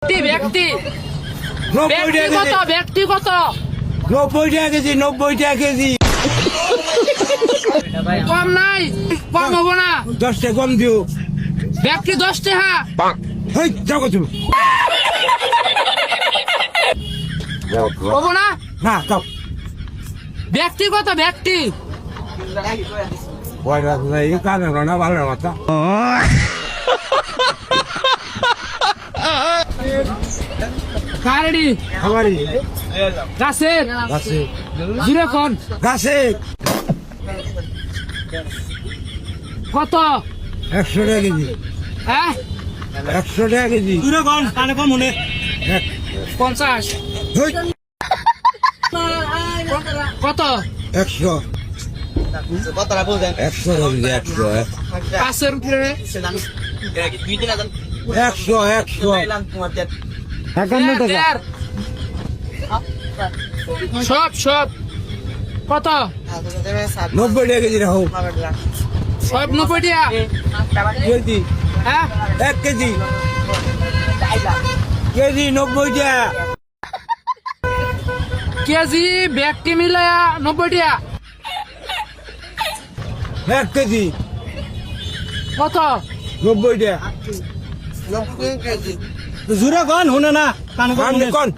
ব্যক্তি ব্যক্তিগত 90 টাকা কেজি 90 টাকা কেজি কম নাই, কম হবো না। 10 টাকা কম দিও। ব্যক্তি 10 টাকা। হেই যাও তুমি হবো না। না যাও ব্যক্তিগত ব্যক্তি ওই রাত নাই কানে না ভালো কথা কারেডি আমারই গাছের গাছে জুড়ে কোন গাছে কত 100 টাকা কেজি হ্যাঁ 100 টাকা কেজি দূরে কোন কানে কম মনে 50 হেই কত 100 কতটা বুঝেন 100 কেজি 100 পাঁচের উপরে 100 51 টাকা সব কত 90 টাকা কেজি রাখো সব 90 টাকা কেজি হ্যাঁ 1 কেজি কেজি 90 টাকা কেজি ব্যক্তি মিলে 90 টাকা 1 কেজি কত 90 টাকা জোরে কোন শুনে না কানে কম কোন